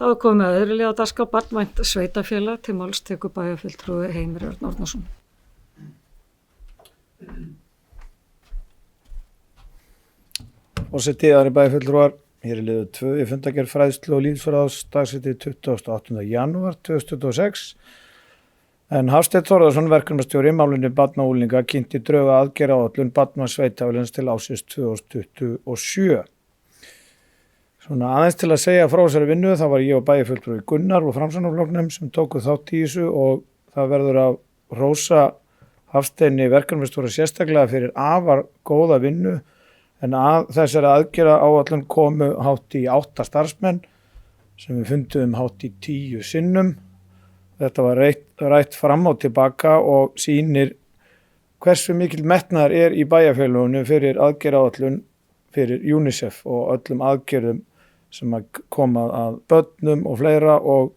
Þá komið að öðru liða dagskrá barnvænt sveitafélag til máls tekur bæjarfulltrúi Heimir Örn Árnason. Forseti, aðrir bæjarfulltrúar, hér liður 2 í fundargerð fræðslu og lýðsfræðs dagsetið 28. janúar 2026. En Hafsteinn Þórðarson, verkefnastjóri málefni barna og unglinga, kynnti drög að aðgerðaáætlun barnvæns sveitafélags til ársins 2027. Svona aðeins til að segja frá þessari vinnu, þá var ég og bæjarfulltrúi Gunnar og Framsóknarflokknum sem tóku þátt í þessu og það verður að hrósa Hafsteini verkefnastjóra sérstaklega fyrir afar góða vinnu, en að þessari aðgerðaáætlun komu hátt í 8 starfsmenn sem við fundum hátt í 10 sinnum. Þetta var rætt fram og tilbaka og sýnir hversu mikil metnaður í bæjarfélaginu fyrir aðgerðaáætlun fyrir UNICEF og öllum aðgerðum sem að koma að börnum og fleira, og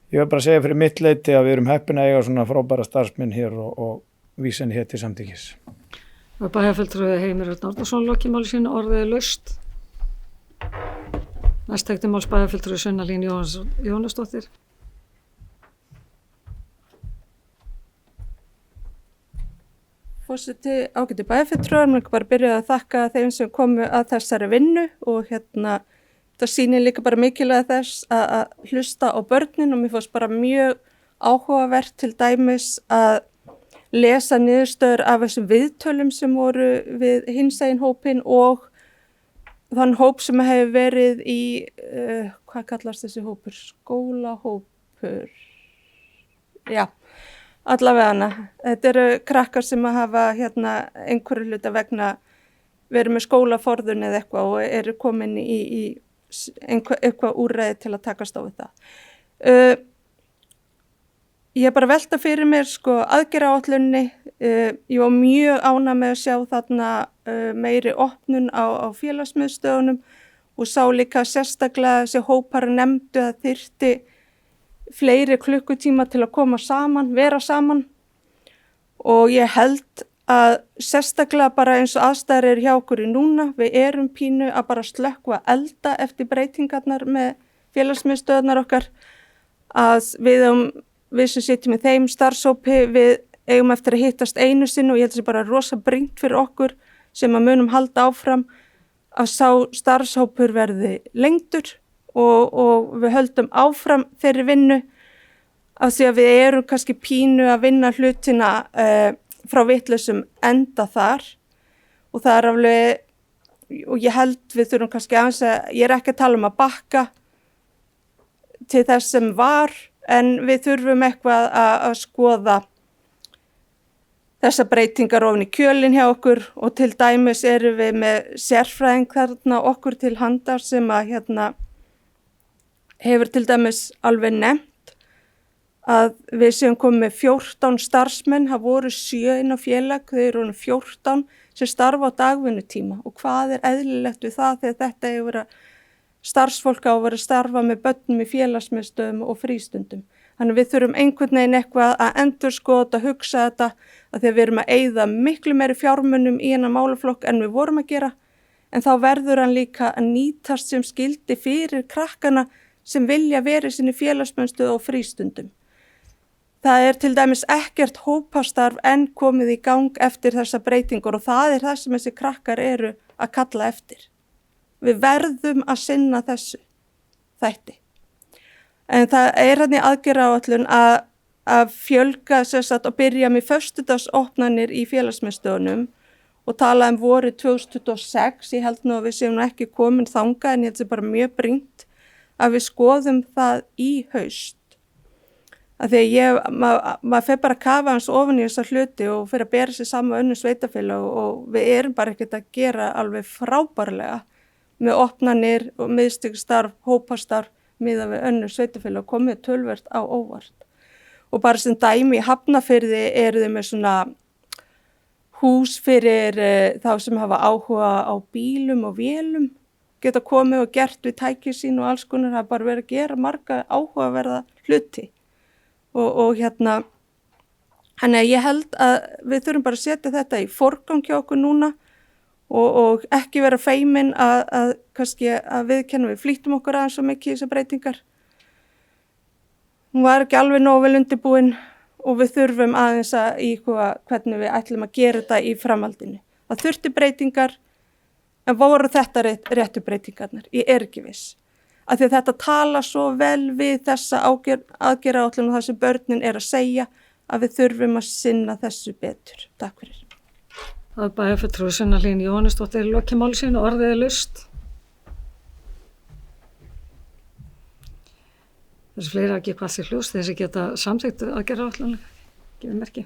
ég vil bara segja fyrir mitt leyti að við erum heppin að eiga svona frábæra starfsmenn hér og vísa henni hér til samþykkis. Bæjarfulltrúi Heimir Örn Árnason lokið máli sínu, orðið er laust. Næst tekti máls bæjarfulltrúi Sunna Lín Jónasdóttir. Forseti, ágæti bæjarfulltrúar, mér bara byrja að þakka þeim sem komu að þessari vinnu og það sýnir líka bara mikilvæg þess að hlusta á börnin, og mér fannst bara mjög áhugavert til dæmis að lesa niðurstöður af þessum viðtölum sem voru við hinsegin hópin og þann hóp sem hefur verið í, hvað kallast þessi hópur? Skólahópur. Já, allavega hana. Þetta eru krakkar sem að hafa einhverju hluta vegna verið með skólaforðun eða eitthvað og eru komin í eitthvað úrræði til að takast á við það. Ég bara velta fyrir mér aðgerðaáætlunni. Ég var mjög ánægð með að sjá þarna meiri opnun á félagsmiðstöðunum og sá líka sérstaklega þessi hópar nefndu að þyrfti fleiri klukkutíma til að koma saman, vera saman, og ég held að sérstaklega bara eins og aðstæður hjá okkur í núna, við erum pínu að bara slökkva elda eftir breytingarnar með félagsmiðstöðunar okkar, að við sem sitjum í þeim starfshópi, við eigum eftir að hittast einu sinni og ég held að það sé bara rosa brýnt fyrir okkur sem að munum halda áfram að sá starfshópur verði lengdur og við höldum áfram þeirri vinnu, af því að við erum kannski pínu að vinna hlutina frá vitlausum enda þar, og það er alveg, og ég held við þurfum kannski aðeins að, ég er ekki að tala um að bakka til þess sem var, en við þurfum eitthvað að skoða þessa breytingar ofan í kjölinn hjá okkur, og til dæmis erum við með sérfræðing þarna okkur til handar sem að hefur til dæmis alveg nefnt að við séum komið með 14 starfsmenn, það voru 7 inn á félag, þau eru 14 sem starfa á dagvinnutíma, og hvað er eðlilegt við það þegar þetta hefur verið starfsfólk á að vera að starfa með börnum í félagsmiðstöðum og frístundum. Þannig við þurfum einhvern veginn eitthvað að endurskoða, hugsa þetta, að því að við erum að eyða miklu meiri fjármunum í hennar málaflokk en við vorum að gera, en þá verður hann líka að nýtast sem skildi fyrir krakkana sem vilja verið sinni félagsmiðstöð og frístundum. Það er til dæmis ekkert hópastarf enn komið í gang eftir þessa breytingur, og það er það sem þessi krakkar eru að kalla eftir. Við verðum að sinna þessu þætti. En það er hann í aðgerðaáætlun að fjölga og byrja með föstudagsopnanir í félagsmiðstöðunum og tala vorið 2026. Ég held nú að við séum ekki komin þangað, en ég held það bara mjög brýnt að við skoðum það í haust. Að því að maður fer bara að kafa hans ofan í þessa hluti og fer að bera sig saman með önnur sveitafélag, og við erum bara ekkert að gera alveg frábærlega með opnanir og miðstökksstarf, hópastarf miðað við önnur sveitafélag, komið töluvert á óvart. Og bara sem dæmi í Hafnarfirði eru þau með svona hús fyrir þá sem hafa áhuga á bílum og vélum, geta komið og gert við tæki sín og alls konar, það bara verið að gera marga áhugaverða hluti. Og þannig að ég held að við þurfum bara að setja þetta í forgang hjá okkur núna og ekki vera feimin að kannski að viðkenna við flýttum okkur aðeins svo mikið þessar breytingar, hún var ekki alveg nógu vel undirbúin og við þurfum aðeins að íhuga hvernig við ætlum að gera þetta í framhaldinu. Það þurfti breytingar, en voru þetta réttu breytingarnar? Ég er ekki viss. Af því að þetta tala svo vel við þessa aðgerðaáætlun og það sem börnin er að segja að við þurfum að sinna þessu betur. Takk fyrir. Það er bæjarfulltrúi Sunna Hlín Jóhannesdóttir í loki máls sínu, orðið er laust. Þessi fleiri að gefa sér hljós, þessi geta samþykkt aðgerðaáætlun, gefur merki.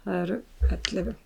Það eru 11.